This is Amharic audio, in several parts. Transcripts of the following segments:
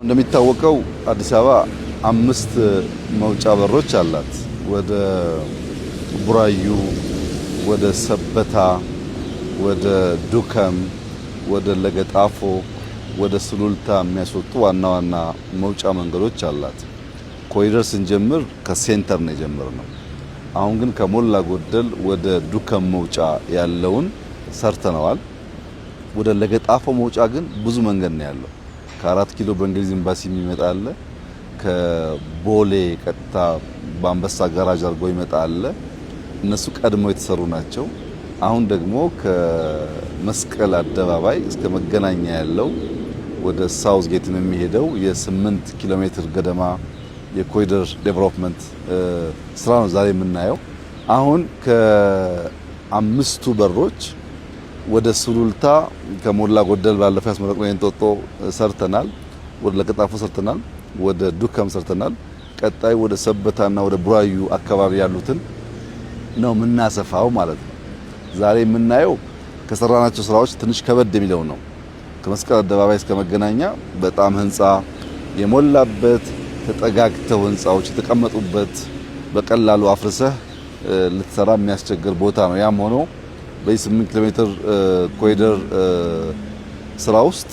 እንደሚታወቀው አዲስ አበባ 5 መውጫ በሮች አላት። ወደ ቡራዩ፣ ወደ ሰበታ፣ ወደ ዱከም፣ ወደ ለገጣፎ፣ ወደ ሱሉልታ የሚያስወጡ ዋና ዋና መውጫ መንገዶች አላት። ኮሪደር ስንጀምር ከሴንተር ነው የጀመርነው። አሁን ግን ከሞላ ጎደል ወደ ዱከም መውጫ ያለውን ሰርተነዋል። ወደ ለገጣፎ መውጫ ግን ብዙ መንገድ ነው ያለው። ከ4 ኪሎ በእንግሊዝ ኤምባሲ የሚመጣ አለ። ከቦሌ ቀጥታ በአንበሳ ጋራጅ አድርጎ ይመጣ አለ። እነሱ ቀድሞ የተሰሩ ናቸው። አሁን ደግሞ ከመስቀል አደባባይ እስከ መገናኛ ያለው ወደ ሳውዝ ጌት የሚሄደው የ8 ኪሎ ሜትር ገደማ የኮሪደር ዴቨሎፕመንት ስራ ነው ዛሬ የምናየው። አሁን ከ5ቱ በሮች ወደ ሱሉልታ ከሞላ ጎደል ባለፈው ያስመረቅነው የእንጦጦ ሰርተናል። ወደ ለገጣፎ ሰርተናል። ወደ ዱከም ሰርተናል። ቀጣይ ወደ ሰበታና ወደ ቡራዩ አካባቢ ያሉትን ነው የምናሰፋው ማለት ነው። ዛሬ የምናየው ከሰራናቸው ስራዎች ትንሽ ከበድ የሚለው ነው። ከመስቀል አደባባይ እስከ መገናኛ በጣም ህንጻ የሞላበት ተጠጋግተው ህንጻዎች የተቀመጡበት በቀላሉ አፍርሰህ ልትሰራ የሚያስቸግር ቦታ ነው። ያም ሆኖ በ8 ኪሎ ሜትር ኮሪደር ስራ ውስጥ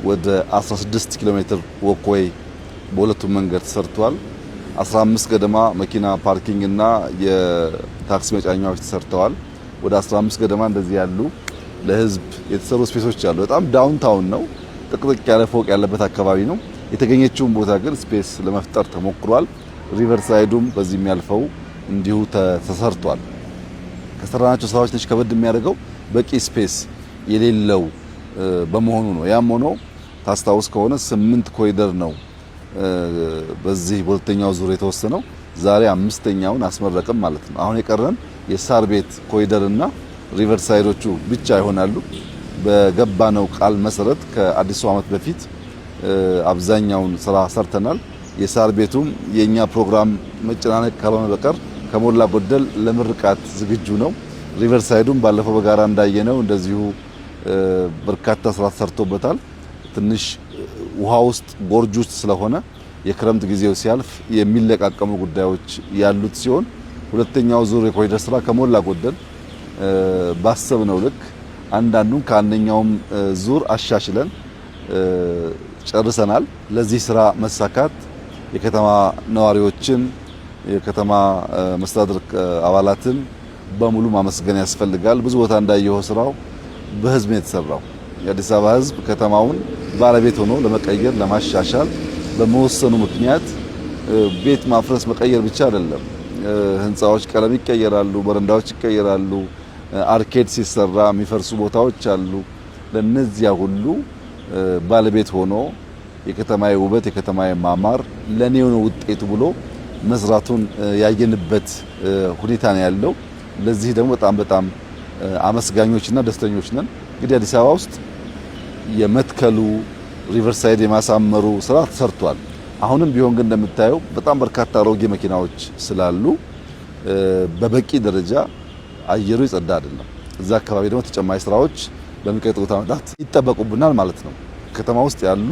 ወደ 16 ኪሎ ሜትር ወክዌይ በሁለቱም መንገድ ተሰርቷል። 15 ገደማ መኪና ፓርኪንግ እና የታክሲ መጫኛዎች ተሰርተዋል። ወደ 15 ገደማ እንደዚህ ያሉ ለህዝብ የተሰሩ ስፔሶች አሉ። በጣም ዳውንታውን ነው። ጥቅጥቅ ያለ ፎቅ ያለበት አካባቢ ነው። የተገኘችውን ቦታ ግን ስፔስ ለመፍጠር ተሞክሯል። ሪቨርሳይዱም በዚህ የሚያልፈው እንዲሁ ተሰርቷል። ከሰራናቸው ስራዎች ትንሽ ከበድ የሚያደርገው በቂ ስፔስ የሌለው በመሆኑ ነው። ያም ሆኖ ታስታውስ ከሆነ 8 ኮሪደር ነው በዚህ በሁለተኛው ዙር የተወሰነው። ዛሬ 5ኛውን አስመረቅም ማለት ነው። አሁን የቀረን የሳር ቤት ኮሪደር እና ሪቨርሳይዶቹ ብቻ ይሆናሉ። በገባነው ቃል መሰረት ከአዲሱ ዓመት በፊት አብዛኛውን ስራ ሰርተናል። የሳር ቤቱም የኛ ፕሮግራም መጨናነቅ ካልሆነ በቀር ከሞላ ጎደል ለምርቃት ዝግጁ ነው። ሪቨርሳይዱም ባለፈው በጋራ እንዳየነው እንደዚሁ በርካታ ስራ ተሰርቶበታል። ትንሽ ውሃ ውስጥ ጎርጅ ውስጥ ስለሆነ የክረምት ጊዜው ሲያልፍ የሚለቃቀሙ ጉዳዮች ያሉት ሲሆን ሁለተኛው ዙር የኮሪደር ስራ ከሞላ ጎደል ባሰብነው ልክ አንዳንዱን ከአንደኛውም ዙር አሻሽለን ጨርሰናል። ለዚህ ስራ መሳካት የከተማ ነዋሪዎችን የከተማ መስተዳድር አባላትን በሙሉ ማመስገን ያስፈልጋል። ብዙ ቦታ እንዳየው ስራው በህዝብ ነው የተሰራው። የአዲስ አበባ ህዝብ ከተማውን ባለቤት ሆኖ ለመቀየር ለማሻሻል በመወሰኑ ምክንያት ቤት ማፍረስ መቀየር ብቻ አይደለም። ህንጻዎች ቀለም ይቀየራሉ፣ በረንዳዎች ይቀየራሉ፣ አርኬድ ሲሰራ የሚፈርሱ ቦታዎች አሉ። ለነዚያ ሁሉ ባለቤት ሆኖ የከተማዬ ውበት የከተማዬ ማማር ለኔው ነው ውጤቱ ብሎ መስራቱን ያየንበት ሁኔታ ነው ያለው። ለዚህ ደግሞ በጣም አመስጋኞችና ደስተኞች ነን። እንግዲህ አዲስ አበባ ውስጥ የመትከሉ ሪቨርሳይድ የማሳመሩ ስራ ተሰርቷል። አሁንም ቢሆን ግን እንደምታየው በጣም በርካታ አሮጌ መኪናዎች ስላሉ በበቂ ደረጃ አየሩ ይጸዳ አይደለም። እዛ አካባቢ ደግሞ ተጨማሪ ስራዎች በሚቀጥሉት ዓመታት ይጠበቁብናል ማለት ነው። ከተማ ውስጥ ያሉ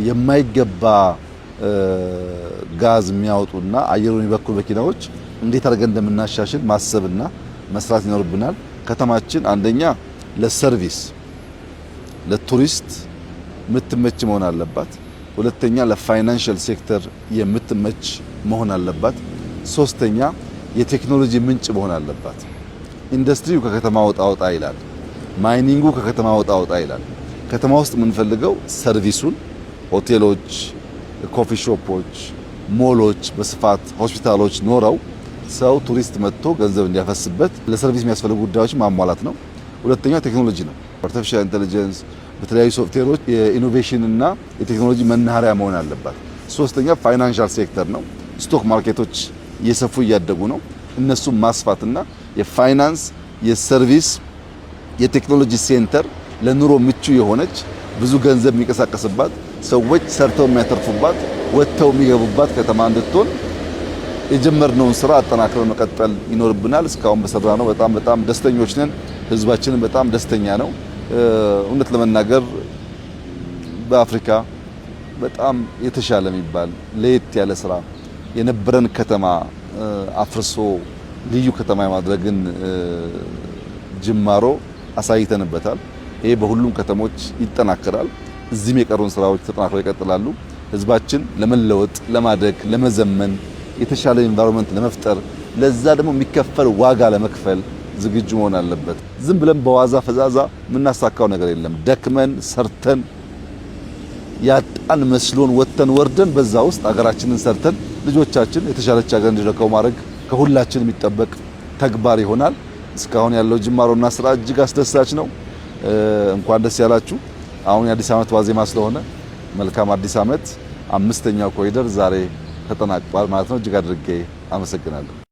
የማይገባ ጋዝ የሚያወጡና አየሩን የሚበክሉ መኪናዎች እንዴት አድርገን እንደምናሻሽል ማሰብና መስራት ይኖርብናል። ከተማችን አንደኛ ለሰርቪስ ለቱሪስት የምትመች መሆን አለባት። ሁለተኛ ለፋይናንሻል ሴክተር የምትመች መሆን አለባት። ሶስተኛ የቴክኖሎጂ ምንጭ መሆን አለባት። ኢንዱስትሪው ከከተማ ወጣ ይላል። ማይኒንጉ ከከተማ ወጣ ይላል። ከተማ ውስጥ የምንፈልገው ሰርቪሱን ሆቴሎች፣ ኮፊ ሾፖች፣ ሞሎች በስፋት ሆስፒታሎች ኖረው ሰው ቱሪስት መጥቶ ገንዘብ እንዲያፈስበት ለሰርቪስ የሚያስፈልጉ ጉዳዮች ማሟላት ነው። ሁለተኛው ቴክኖሎጂ ነው። አርቲፊሻል ኢንተለጀንስ በተለያዩ ሶፍትዌሮች የኢኖቬሽን እና የቴክኖሎጂ መናኸሪያ መሆን አለባት። ሶስተኛ ፋይናንሻል ሴክተር ነው። ስቶክ ማርኬቶች እየሰፉ እያደጉ ነው። እነሱም ማስፋትና የፋይናንስ የሰርቪስ የቴክኖሎጂ ሴንተር ለኑሮ ምቹ የሆነች ብዙ ገንዘብ የሚንቀሳቀስባት ሰዎች ሰርተው የሚያተርፉባት ወጥተው የሚገቡባት ከተማ እንድትሆን የጀመርነውን ስራ አጠናክረን መቀጠል ይኖርብናል። እስካሁን በሰራነው በጣም ደስተኞች ነን። ህዝባችንን በጣም ደስተኛ ነው። እውነት ለመናገር በአፍሪካ በጣም የተሻለ የሚባል ለየት ያለ ስራ የነበረን ከተማ አፍርሶ ልዩ ከተማ የማድረግን ጅማሮ አሳይተንበታል። ይሄ በሁሉም ከተሞች ይጠናከራል። እዚህም የቀሩን ስራዎች ተጠናክረው ይቀጥላሉ። ህዝባችን ለመለወጥ፣ ለማደግ፣ ለመዘመን የተሻለ ኢንቫይሮንመንት ለመፍጠር ለዛ ደግሞ የሚከፈል ዋጋ ለመክፈል ዝግጁ መሆን አለበት። ዝም ብለን በዋዛ ፈዛዛ የምናሳካው ነገር የለም። ደክመን ሰርተን ያጣን መስሎን ወጥተን ወርደን በዛ ውስጥ ሀገራችንን ሰርተን ልጆቻችን የተሻለች ሀገር እንዲረከቡ ማድረግ ከሁላችን የሚጠበቅ ተግባር ይሆናል። እስካሁን ያለው ጅማሮና ስራ እጅግ አስደሳች ነው። እንኳን ደስ ያላችሁ። አሁን የአዲስ ዓመት ዋዜማ ስለሆነ መልካም አዲስ ዓመት። 5ኛው ኮሪደር ዛሬ ተጠናቋል ማለት ነው። እጅግ አድርጌ አመሰግናለሁ።